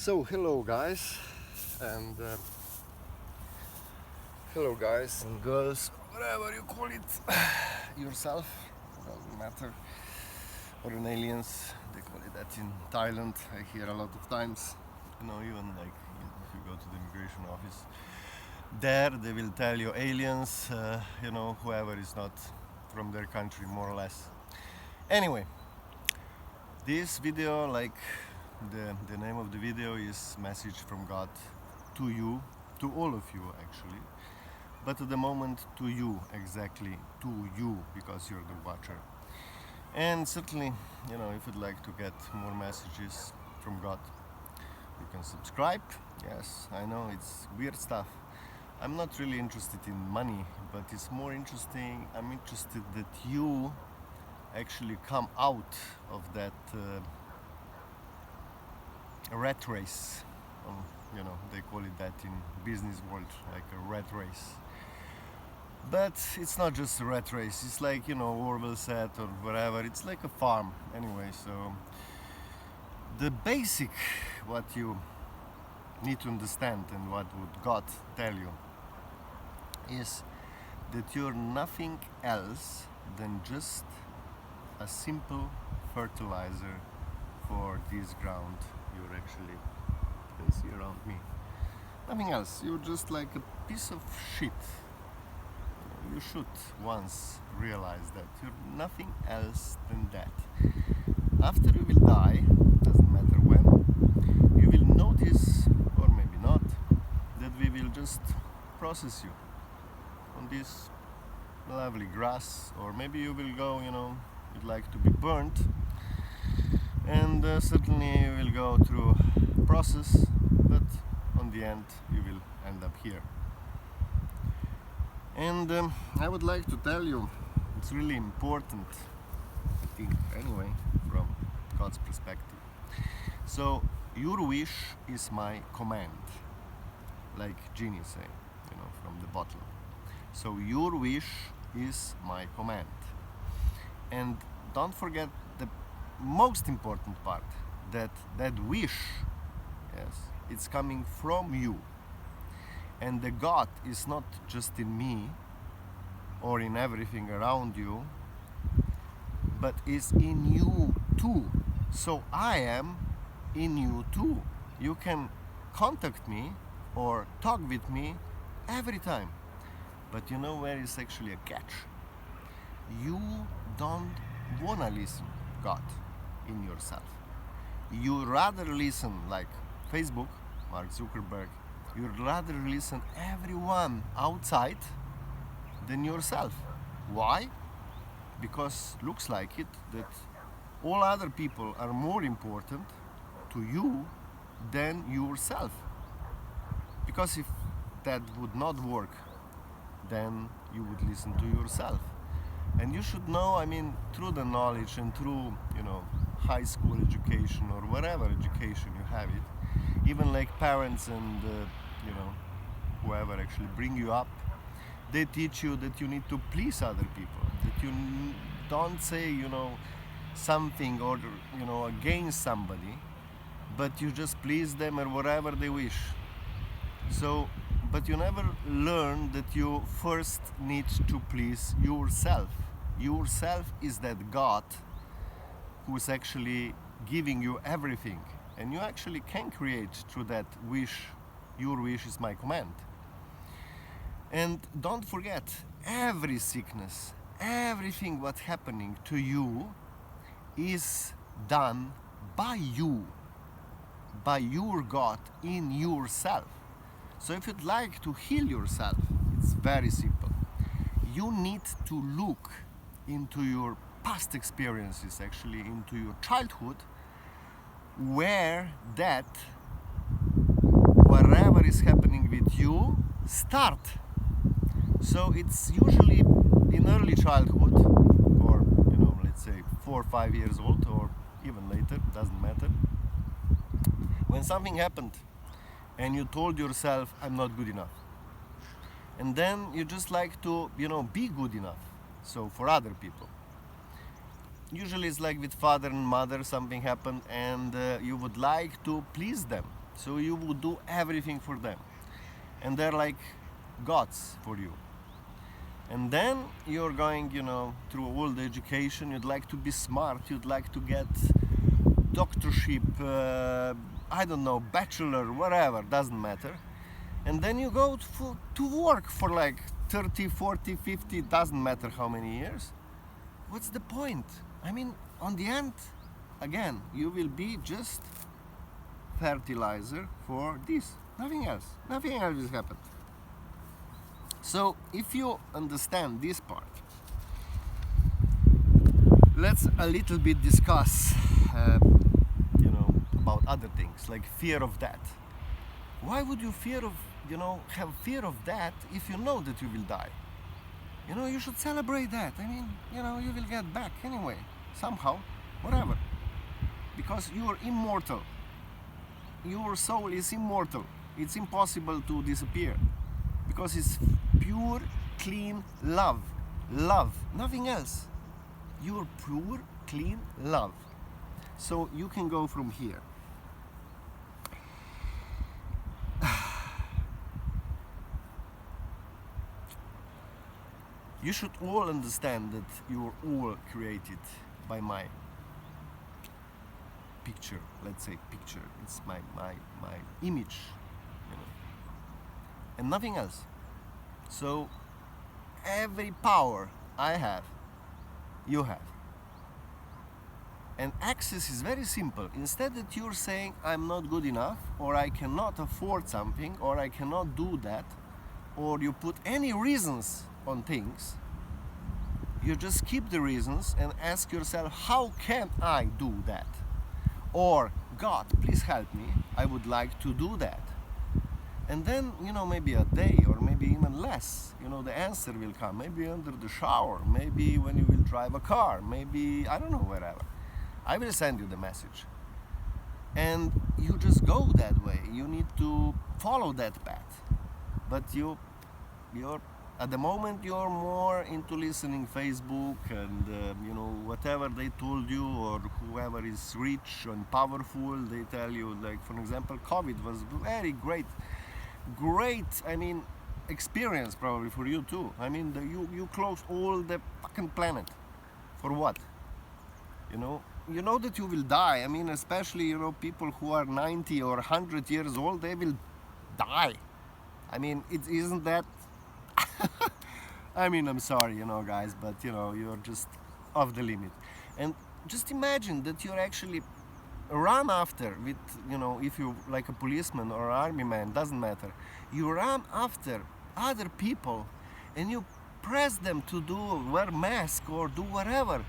So hello guys and girls, whatever you call it yourself, doesn't matter, or in aliens, they call it that in Thailand. I hear a lot of times, even like if you go to the immigration office there, they will tell you aliens, whoever is not from their country, more or less. Anyway, this video, like the name of the video is Message from God to you, to all of you actually, but at the moment to you, exactly to you, because you're the watcher. And certainly, if you'd like to get more messages from God, you can subscribe. Yes, I know it's weird stuff. I'm not really interested in money, but it's more interesting, I'm interested that you actually come out of that rat race. They call it that in business world, like a rat race. But it's not just a rat race, it's like, Orwell said, or whatever, it's like a farm anyway. So the basic, what you need to understand and what would God tell you is that you're nothing else than just a simple fertilizer for this ground you're actually can see around me. Nothing else. You're just like a piece of shit. You should once realize that you're nothing else than that. After you will die, doesn't matter when, you will notice, or maybe not, that we will just process you on this lovely grass, or maybe you will go, you'd like to be burnt, and certainly you will go through process, but on the end you will end up here. And I would like to tell you, it's really important, I think, anyway, from God's perspective. So your wish is my command, like genie say, from the bottle. So your wish is my command. And don't forget the most important part, that wish, yes, it's coming from you. And the God is not just in me or in everything around you, but is in you too. So I am in you too. You can contact me or talk with me every time. But you know where is actually a catch? You don't wanna listen God in yourself. You rather listen like Facebook, Mark Zuckerberg. You'd rather listen everyone outside than yourself. Why? Because looks like it that all other people are more important to you than yourself. Because if that would not work, then you would listen to yourself. And you should know, through the knowledge and through, high school education or whatever education you have it, even like parents and, whoever actually bring you up, they teach you that you need to please other people, that you don't say, something or, against somebody, but you just please them or whatever they wish. So, but you never learn that you first need to please yourself. Yourself is that God who's actually giving you everything, and you actually can create through that wish. Your wish is my command. And don't forget, every sickness, everything what's happening to you is done by you, by your God in yourself. So if you'd like to heal yourself, it's very simple. You need to look into your past experiences, actually into your childhood, where that whatever is happening with you start. So it's usually in early childhood, or let's say 4 or 5 years old, or even later, doesn't matter, when something happened and you told yourself, I'm not good enough. And then you just like to, be good enough. So for other people. Usually it's like with father and mother, something happened and you would like to please them. So you would do everything for them. And they're like gods for you. And then you're going, through all the education. You'd like to be smart. You'd like to get doctorship, I don't know, bachelor, whatever, doesn't matter. And then you go to work for like 30, 40, 50, doesn't matter how many years. What's the point? I mean, on the end, again, you will be just fertilizer for this. Nothing else. Nothing else will happen. So, if you understand this part, let's a little bit discuss, about other things, like fear of death. Why would you have fear of death if you know that you will die? You should celebrate that. I mean, you will get back anyway, somehow, whatever. Because you are immortal. Your soul is immortal. It's impossible to disappear. Because it's pure, clean love. Love, nothing else. You're pure, clean love. So you can go from here. You should all understand that you're all created by my picture. Let's say picture. It's my image, and nothing else. So every power I have, you have. And access is very simple. Instead that you're saying I'm not good enough, or I cannot afford something, or I cannot do that, or you put any reasons on things, you just keep the reasons and ask yourself, how can I do that? Or, God, please help me, I would like to do that. And then, maybe a day or maybe even less, the answer will come. Maybe under the shower, maybe when you will drive a car, maybe, I don't know, wherever. I will send you the message. And you just go that way. You need to follow that path. But you're at the moment you're more into listening Facebook and whatever they told you, or whoever is rich and powerful, they tell you, like for example, COVID was very great, I mean, experience probably for you too. I mean, you closed all the fucking planet. For what? You know that you will die. I mean, especially, people who are 90 or 100 years old, they will die. I mean, it isn't that. I mean, I'm sorry, guys, but you're just off the limit. And just imagine that you're actually run after with, if you like a policeman or army man, doesn't matter. You run after other people and you press them to wear mask or do whatever,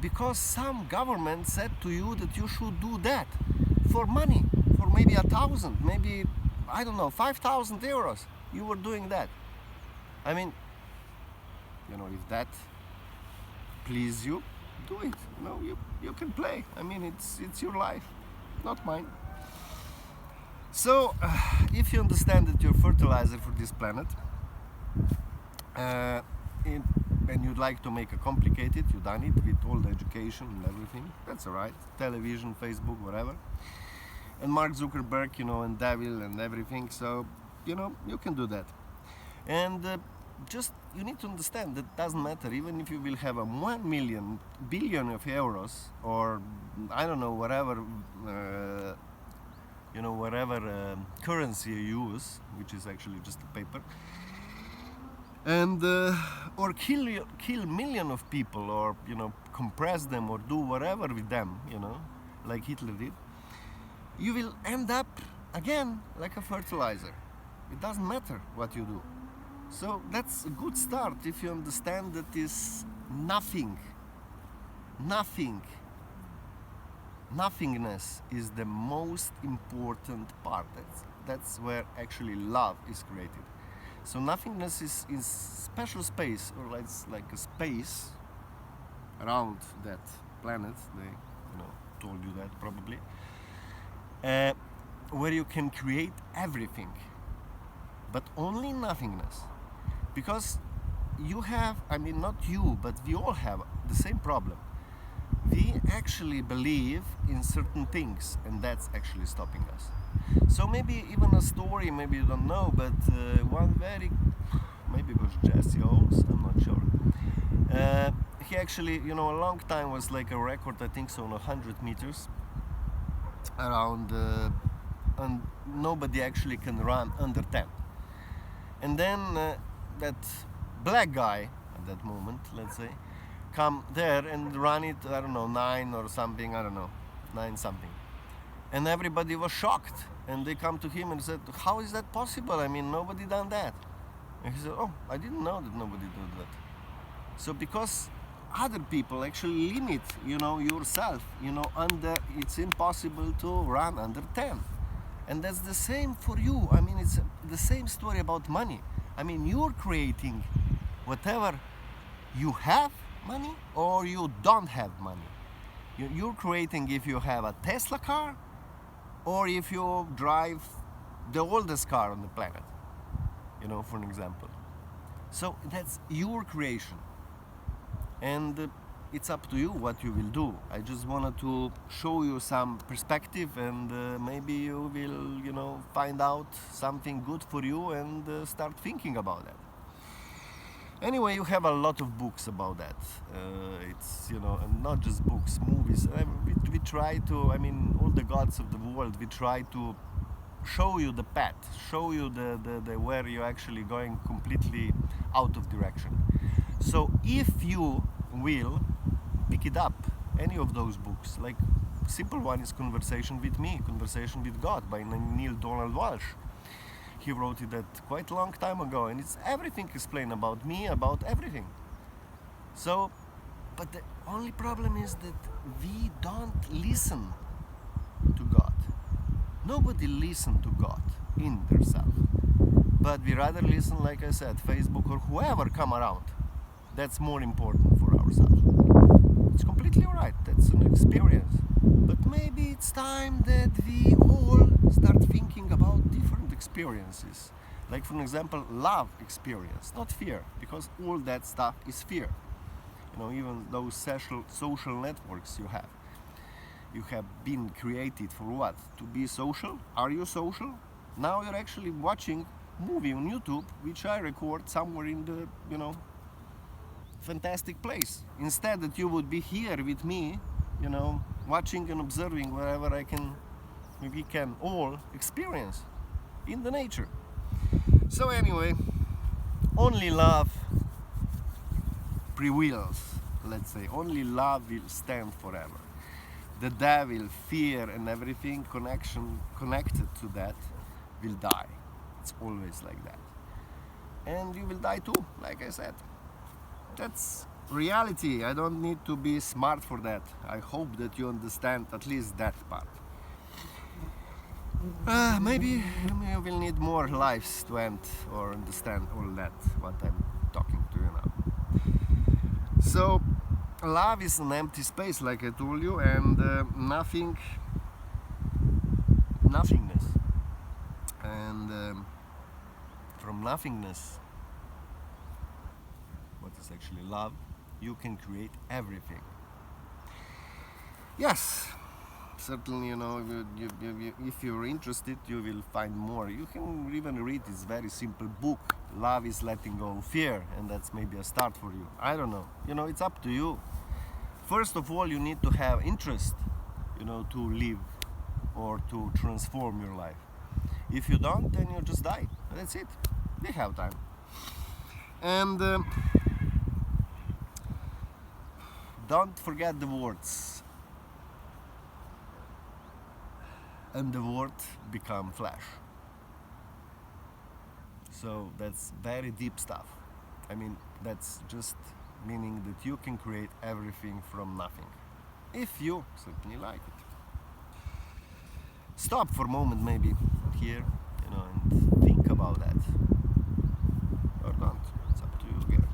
because some government said to you that you should do that for money, for maybe 1,000, maybe, I don't know, 5,000 euros. You were doing that. I mean, if that please you, do it. You can play. I mean, it's your life, not mine. So, if you understand that you're fertilizer for this planet, and you'd like to make it complicated, you've done it with all the education and everything, that's alright. Television, Facebook, whatever. And Mark Zuckerberg, and devil and everything, so, you can do that. And just you need to understand that doesn't matter, even if you will have a 1 million billion of euros, or I don't know, whatever currency you use, which is actually just a paper, and or kill million of people, or compress them, or do whatever with them, like Hitler did, you will end up again like a fertilizer. It doesn't matter what you do. So that's a good start if you understand that is nothingness is the most important part. That's where actually love is created. So nothingness is special space, or like a space around that planet. They told you that probably, where you can create everything, but only nothingness. Because you have, I mean, not you, but we all have the same problem. we actually believe in certain things, and that's actually stopping us. So maybe even a story, maybe you don't know, but one very, maybe it was Jesse Owens, I'm not sure. He actually, a long time was like a record, I think so, on 100 meters around, and nobody actually can run under 10. And then that black guy at that moment, let's say, come there and run it, I don't know, 9 or something, I don't know, 9 something. And everybody was shocked, and they come to him and said, how is that possible? I mean, nobody done that. And he said, oh, I didn't know that nobody did that. So because other people actually limit, yourself, under, it's impossible to run under 10. And that's the same for you. I mean, it's the same story about money. I mean, you're creating whatever you have money or you don't have money. You're creating if you have a Tesla car or if you drive the oldest car on the planet, for an example. So that's your creation. And it's up to you what you will do. I just wanted to show you some perspective, and maybe you will, find out something good for you and start thinking about that. Anyway, you have a lot of books about that. It's, and not just books, movies. We try to, all the gods of the world, we try to show you the path, show you the where you're actually going completely out of direction. So if you will pick it up, any of those books, like simple one is Conversation with Me, Conversation with God by Neil Donald Walsh. He wrote it that quite a long time ago, and it's everything explained about me, about everything. So, but the only problem is that we don't listen to God. Nobody listens to God in themselves. But we rather listen, like I said, Facebook or whoever come around. That's more important for ourselves. It's completely alright, that's an experience. But maybe it's time that we all start thinking about different experiences. Like, for example, love experience, not fear, because all that stuff is fear. Even those social networks you have been created for what? To be social? Are you social? Now you're actually watching movie on YouTube, which I record somewhere in the, fantastic place. Instead that you would be here with me, watching and observing wherever we can all experience in the nature. So anyway, only love prevails, let's say. Only love will stand forever. The devil, fear, and everything connected to that will die. It's always like that. And you will die too, like I said. That's reality. I don't need to be smart for that. I hope that you understand at least that part. Maybe you will need more lives to end or understand all that, what I'm talking to you now. So, love is an empty space, like I told you, and nothingness. And from nothingness, what is actually love, you can create everything. Yes, certainly, if you're interested, you will find more. You can even read this very simple book, Love is Letting Go of Fear, and that's maybe a start for you. I don't know. It's up to you. First of all, you need to have interest, to live or to transform your life. If you don't, then you just die. That's it. We have time. And don't forget the words. And the word become flesh. So that's very deep stuff. That's just meaning that you can create everything from nothing, if you certainly like it. Stop for a moment, maybe here, and think about that, or don't. It's up to you again.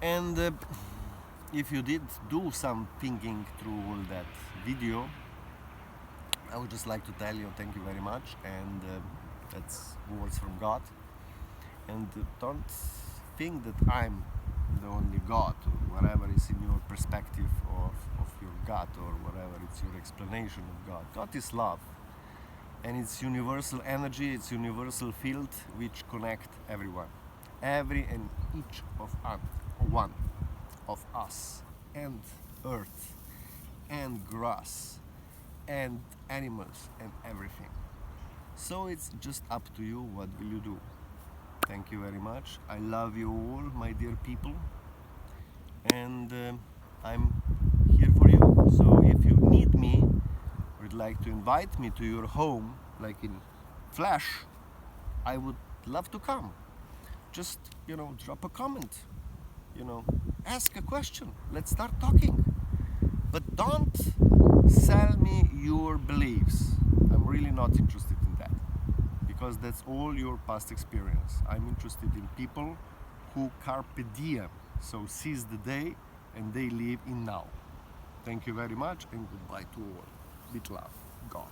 And if you did do some thinking through all that video, I would just like to tell you thank you very much, and that's words from God. And don't think that I'm the only God, or whatever is in your perspective of your God, or whatever it's your explanation of God. God is love, and it's universal energy, it's universal field which connect everyone, every and each of one of us, and earth, and grass, and animals, and everything. So it's just up to you. What will you do? Thank you very much. I love you all, my dear people, and I'm here for you. So if you need me, or would like to invite me to your home, like in flash, I would love to come. Just, drop a comment, ask a question. Let's start talking. But don't sell me your beliefs. I'm really not interested in that, because that's all your past experience. I'm interested in people who carpe diem, so seize the day and they live in now. Thank you very much, and goodbye to all. With love, God.